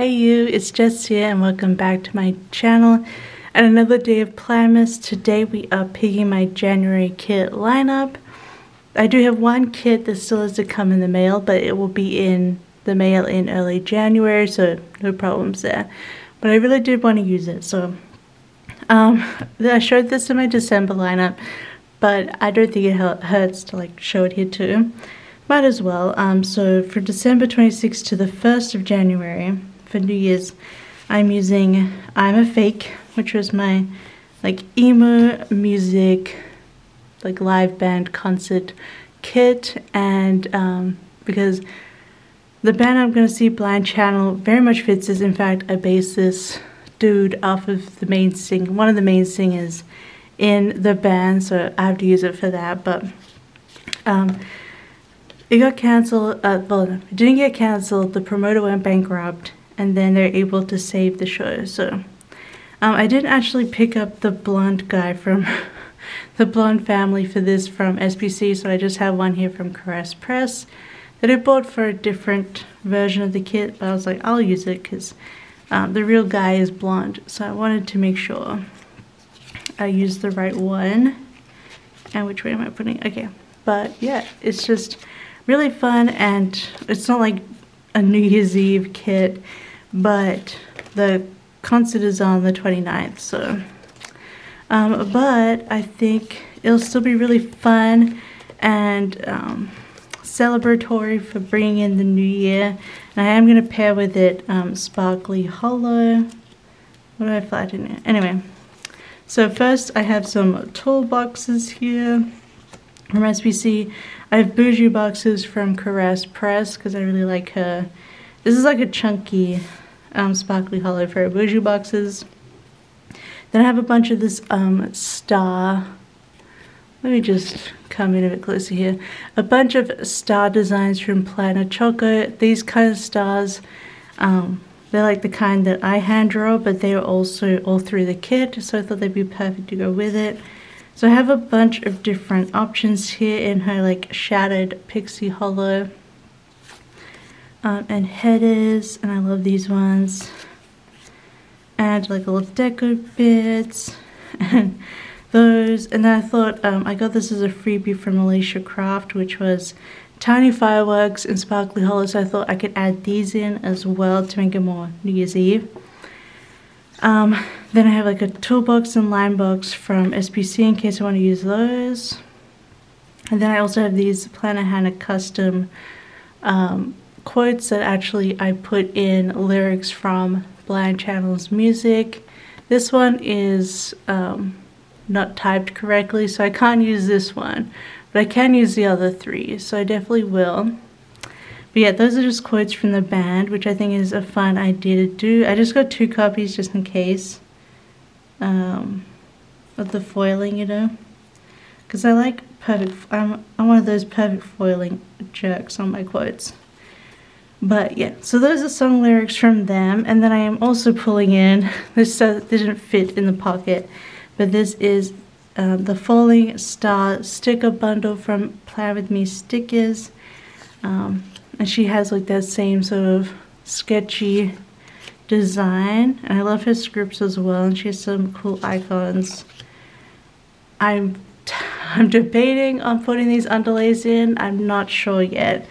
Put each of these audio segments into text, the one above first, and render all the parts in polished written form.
Hey you, it's Jess here and welcome back to my channel and another day of Plannmas. Today we are picking my January kit lineup. I do have one kit that still has to come in the mail, but it will be in the mail in early January, so no problems there. But I really did want to use it, so I showed this in my December lineup, but I don't think it hurts to show it here too. Might as well. So for December 26th to the 1st of January, for New Year's, I'm using I'm a Fake, which was my emo music live band concert kit, and because the band I'm going to see, Blind Channel, very much fits this. In fact, I based this dude off of the main one of the main singers in the band, so I have to use it for that. But it got cancelled. Well, it didn't get cancelled. The promoter went bankrupt, and then they're able to save the show. So I didn't actually pick up the blonde guy from the blonde family for this from SBC, so I just have one here from Caress Press that I bought for a different version of the kit, but I was like, I'll use it because the real guy is blonde, so I wanted to make sure I used the right one. And which way am I putting? Okay, but yeah, it's just really fun, and it's not like a New Year's Eve kit, but the concert is on the 29th, so but I think it'll still be really fun and celebratory for bringing in the new year. And I am going to pair with it Sparkly Hollow. What do I flatten it? Anyway, so first I have some toolboxes here from SBC. I have bougie boxes from Caress Press because I really like her. This is like a chunky Sparkly Hollow for bougie boxes. Then I have a bunch of this star. Let me just come in a bit closer here. A bunch of star designs from Planner Choco. These kind of stars, they're like the kind that I hand draw, but they are also all through the kit, so I thought they'd be perfect to go with it. So I have a bunch of different options here in her Shattered Pixie Hollow. And headers, and I love these ones. And little deco bits, and those. And then I thought, I got this as a freebie from Alicia Craft, which was tiny fireworks and Sparkly Hollow, so I thought I could add these in as well to make it more New Year's Eve. Then I have a toolbox and line box from SBC in case I want to use those. And then I also have these Planner Hannah custom quotes that actually I put in lyrics from Blind Channel's music. This one is not typed correctly, so I can't use this one, but I can use the other three, so I definitely will. But yeah, those are just quotes from the band, which I think is a fun idea to do. I just got 2 copies just in case of the foiling, you know, because I like perfect. I'm one of those perfect foiling jerks on my quotes. But yeah, so those are song lyrics from them. And then I am also pulling in, this didn't fit in the pocket, but this is the Falling Star sticker bundle from Plan With Me Stickers. And she has that same sort of sketchy design. And I love her scripts as well, and she has some cool icons. I'm debating on putting these underlays in. I'm not sure yet.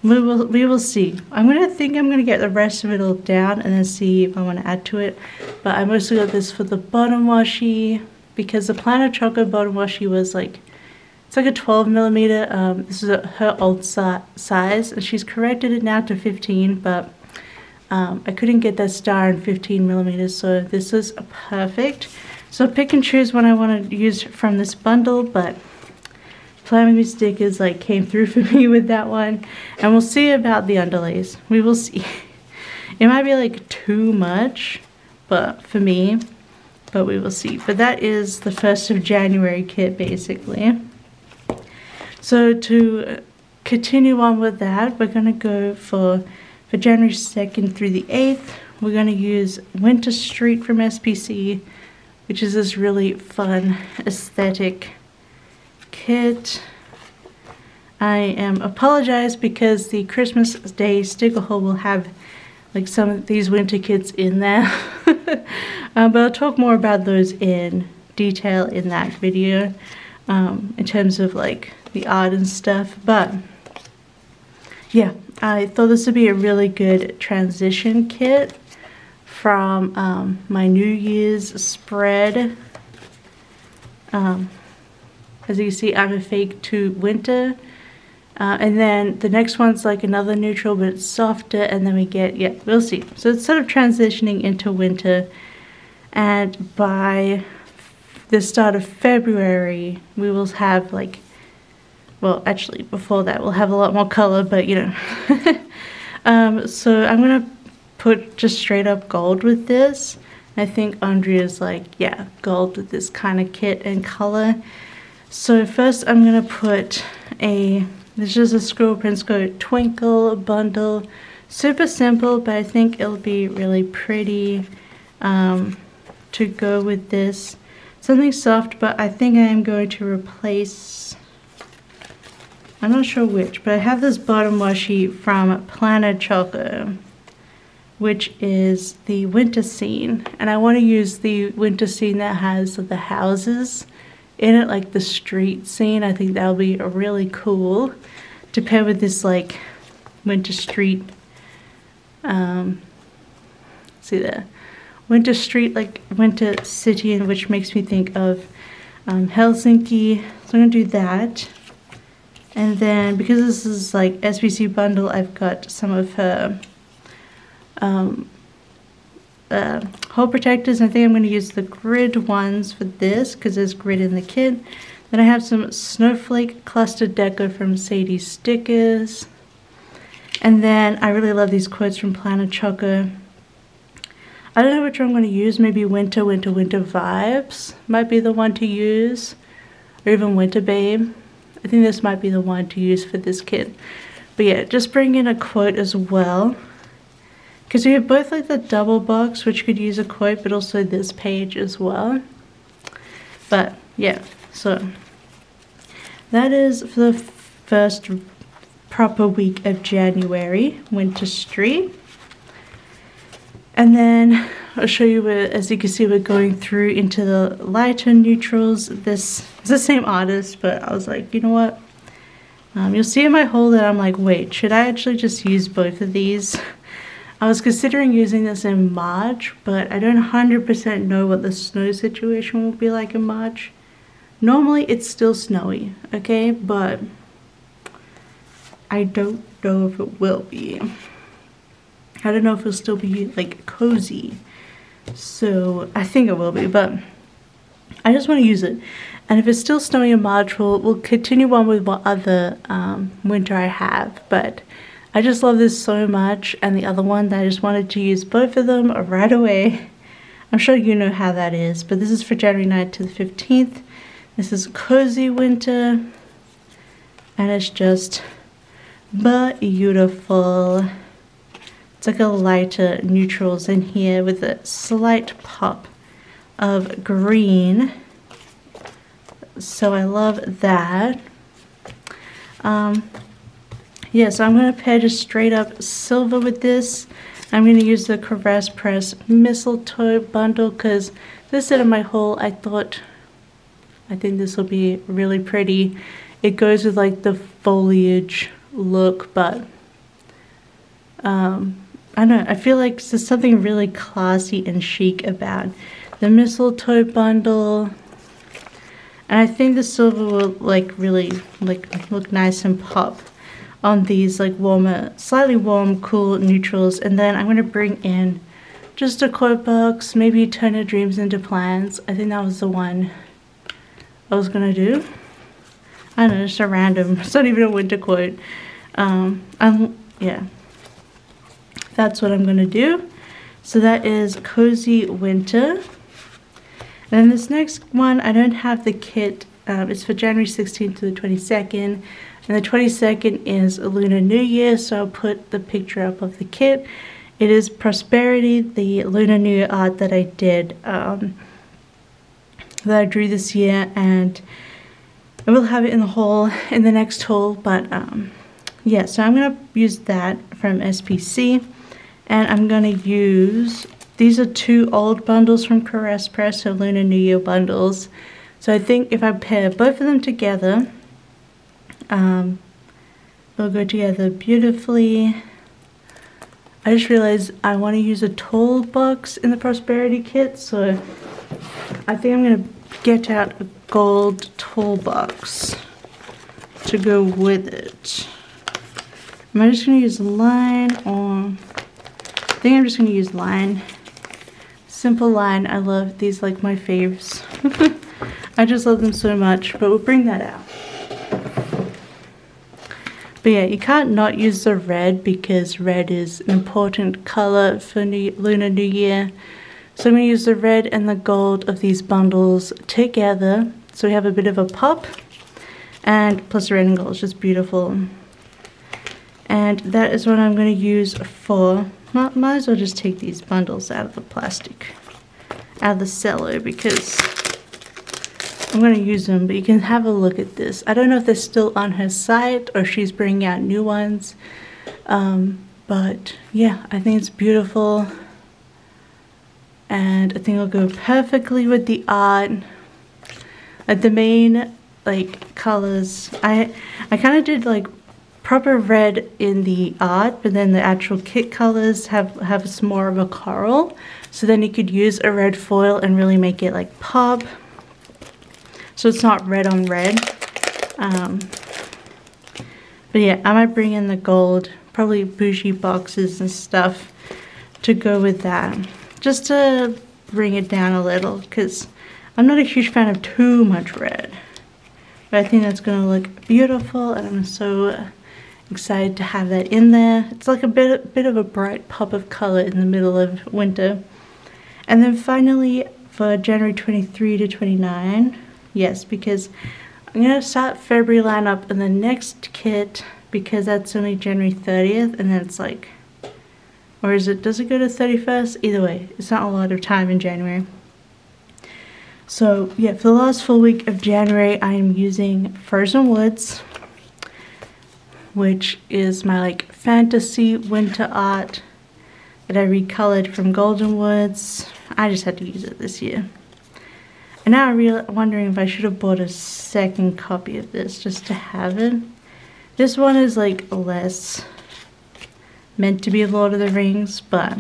We will see. I'm gonna get the rest of it all down and then see if I want to add to it. But I mostly got this for the bottom washi because the Planner Choco bottom washi was it's a 12mm. This is her old size, and she's corrected it now to 15, but I couldn't get that star in 15mm, so this is perfect. So pick and choose what I want to use from this bundle, but Plan With Me stickers came through for me with that one, and we'll see about the underlays. We will see. It might be too much, but for me, but we will see. But that is the 1st of January kit basically. So to continue on with that, we're gonna go for January 2nd through the 8th. We're gonna use Winter Street from SBC, which is this really fun aesthetic kit. I am apologize because the Christmas Day sticker haul will have like some of these winter kits in there. But I'll talk more about those in detail in that video, in terms of like the art and stuff. But yeah, I thought this would be a really good transition kit from my New Year's spread. As you can see, I'm a fake to winter. And then the next one's like another neutral, but it's softer, and then we get, yeah, we'll see. So it's sort of transitioning into winter, and by the start of February, we will have like, well, actually before that, we'll have a lot more color, but you know. So I'm gonna put just straight up gold with this. I think Andrea's like, yeah, gold with this kind of kit and color. So first I'm gonna put this is a Squirrel Princess Twinkle bundle. Super simple, but I think it'll be really pretty to go with this. Something soft, but I think I am going to replace, I'm not sure which, but I have this bottom washi from Planet Choco, which is the winter scene. And I want to use the winter scene that has the houses in it, like the street scene. I think that'll be really cool to pair with this like winter street, see there, winter street, like winter city, and which makes me think of Helsinki. So I'm gonna do that. And then because this is like SPC bundle, I've got some of her hole protectors. I think I'm going to use the grid ones for this because there's grid in the kit. Then I have some snowflake cluster deco from Sadie Stickers. And then I really love these quotes from Planet Choco. I don't know which one I'm going to use. Maybe Winter Vibes might be the one to use. Or even Winter Babe. I think this might be the one to use for this kit. But yeah, just bring in a quote as well. Because we have both like the double box, which could use a quote, but also this page as well. But yeah, so that is for the first proper week of January, Winter Street. And then I'll show you where, as you can see, we're going through into the lighter neutrals. This is the same artist, but I was like, you know what? You'll see in my haul that I'm like, wait, should I actually just use both of these? I was considering using this in March, but I don't 100% know what the snow situation will be like in March. Normally it's still snowy, okay, but I don't know if it will be. I don't know if it'll still be like cozy. So I think it will be, but I just want to use it. And if it's still snowing in March, we'll continue on with what other winter I have. But I just love this so much, and the other one that I just wanted to use both of them right away. I'm sure you know how that is, but this is for January 9th to the 15th. This is Cozy Winter, and it's just beautiful. It's like a lighter neutrals in here with a slight pop of green. So I love that. Yeah, so I'm going to pair just straight up silver with this. I'm going to use the Caress Press Mistletoe bundle because this set of my haul, I think this will be really pretty. It goes with like the foliage look, but I don't know, I feel like there's something really classy and chic about the mistletoe bundle. And I think the silver will like really like look nice and pop on these like warmer, slightly warm, cool neutrals. And then I'm going to bring in just a quote box, maybe turn your dreams into plans. I think that was the one I was going to do. I don't know, just a random, it's not even a winter quote. Yeah, that's what I'm going to do. So that is Cozy Winter. And then this next one, I don't have the kit. It's for January 16th to the 22nd. And the 22nd is Lunar New Year, so I'll put the picture up of the kit. It is Prosperity, the Lunar New Year art that I did, that I drew this year, and I will have it in the haul, in the next haul, but yeah, so I'm going to use that from SPC. And I'm going to use, these are 2 old bundles from Caress Press, so Lunar New Year bundles. So I think if I pair both of them together, they'll go together beautifully. I just realized I want to use a tall box in the Prosperity kit, so I think I'm going to get out a gold tall box to go with it. Am I just going to use line, or I think I'm just going to use line. Simple line. I love these, like my faves. I just love them so much, but we'll bring that out. But yeah, you can't not use the red because red is an important color for Lunar New Year. So I'm going to use the red and the gold of these bundles together. So we have a bit of a pop. And plus the red and gold is just beautiful. And that is what I'm going to use for, might as well just take these bundles out of the plastic, out of the cello, because I'm going to use them, but you can have a look at this. I don't know if they're still on her site or she's bringing out new ones. But yeah, I think it's beautiful. And I think it'll go perfectly with the art. Like the main like colors, I kind of did like proper red in the art, but then the actual kit colors have some more of a coral. So then you could use a red foil and really make it like pop. So it's not red on red. But yeah, I might bring in the gold, probably bougie boxes and stuff to go with that. Just to bring it down a little, because I'm not a huge fan of too much red. But I think that's going to look beautiful, and I'm so excited to have that in there. It's like a bit of a bright pop of color in the middle of winter. And then finally, for January 23 to 29, yes, because I'm going to start February lineup in the next kit, because that's only January 30th, and then it's like, or is it, does it go to 31st? Either way, it's not a lot of time in January. So yeah, for the last full week of January, I am using Frozen Woods, which is my like fantasy winter art that I recolored from Golden Woods. I just had to use it this year. And now I'm wondering if I should have bought a second copy of this just to have it. This one is like less meant to be Lord of the Rings, but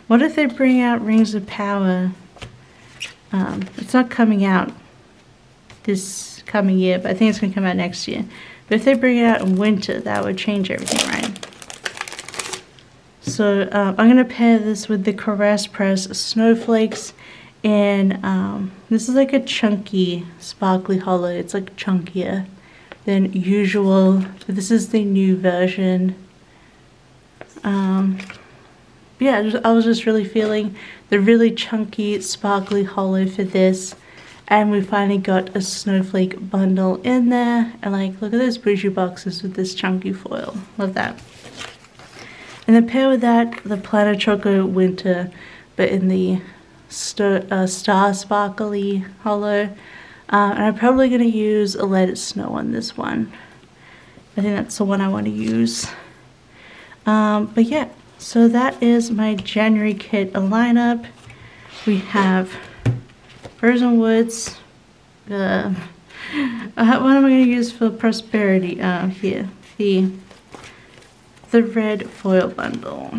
what if they bring out Rings of Power? It's not coming out this coming year, but I think it's going to come out next year. But if they bring it out in winter, that would change everything, right? So I'm going to pair this with the Caress Press Snowflakes. And this is like a chunky, sparkly hollow. It's like chunkier than usual. But this is the new version. Yeah, I was just really feeling the really chunky, sparkly hollow for this. And we finally got a snowflake bundle in there. And like, look at those bougie boxes with this chunky foil. Love that. And then pair with that, the Planet Choco Winter, but in the Star Sparkly hollow. And I'm probably going to use a Let It Snow on this one. I think that's the one I want to use. But yeah, so that is my January kit lineup. We have Frozen Woods. What am I going to use for Prosperity? Here, the red foil bundle.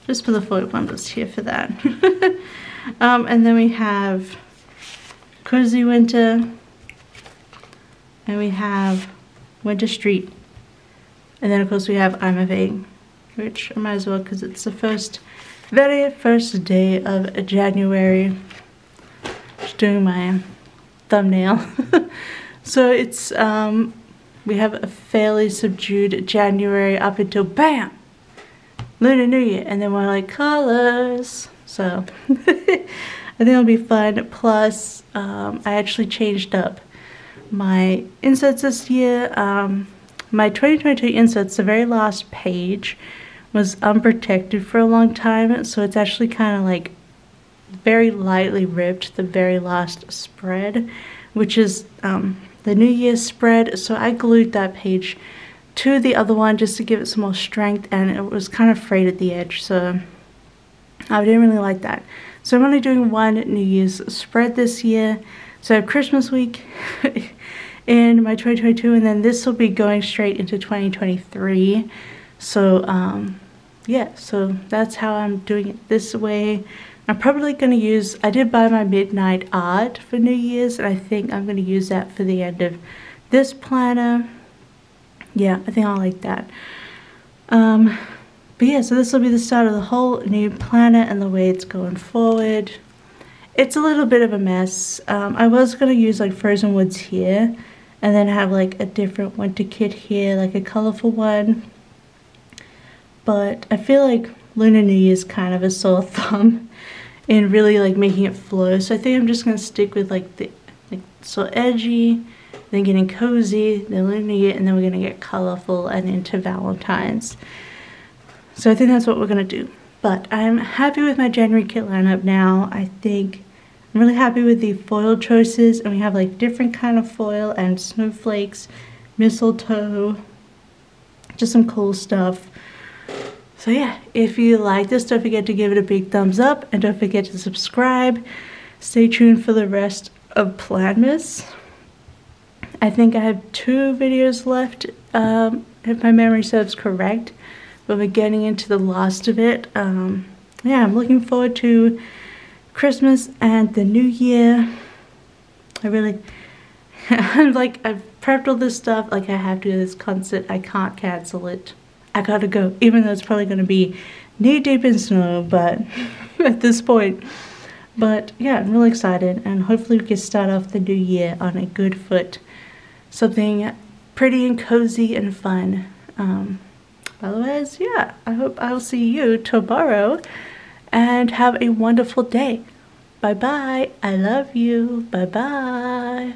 Just for the foil bundles here for that. And then we have Cozy Winter. And we have Winter Street. And then of course we have I'm of Eight, which I might as well because it's the very first day of January. Just doing my thumbnail. So it's we have a fairly subdued January up until BAM! Lunar New Year, and then we're like colors. So I think it'll be fun. Plus I actually changed up my inserts this year. My 2022 inserts, the very last page was unprotected for a long time, so it's actually kind of like very lightly ripped, the very last spread, which is the New Year's spread. So I glued that page to the other one just to give it some more strength, and it was kind of frayed at the edge, so I didn't really like that. So I'm only doing one New Year's spread this year. So I have Christmas week in my 2022, and then this will be going straight into 2023. So yeah, so that's how I'm doing it this way. I'm probably going to use, I did buy my Midnight Art for New Year's, and I think I'm going to use that for the end of this planner. Yeah, I think I'll like that. But yeah, so this will be the start of the whole new planner and the way it's going forward. It's a little bit of a mess. I was going to use like Frozen Woods here, and then have like a different winter kit here, like a colorful one. But I feel like Lunar New Year is kind of a sore thumb in really like making it flow. So I think I'm just going to stick with like the so edgy, then getting cozy, then Lunar New Year, and then we're going to get colorful and into Valentine's. So I think that's what we're going to do. But I'm happy with my January kit lineup now. I think I'm really happy with the foil choices, and we have like different kind of foil and snowflakes, mistletoe, just some cool stuff. So yeah, if you like this, don't forget to give it a big thumbs up, and don't forget to subscribe. Stay tuned for the rest of Planmas. I think I have 2 videos left, if my memory serves correct, but we're getting into the last of it. Yeah, I'm looking forward to Christmas and the New Year. I really, I'm like, I've prepped all this stuff, like I have to do this concert, I can't cancel it. I gotta go, even though it's probably gonna be knee deep in snow, but at this point. But yeah, I'm really excited, and hopefully we can start off the new year on a good foot. Something pretty and cozy and fun. Otherwise, yeah, I hope I'll see you tomorrow, and have a wonderful day. Bye bye. I love you. Bye bye.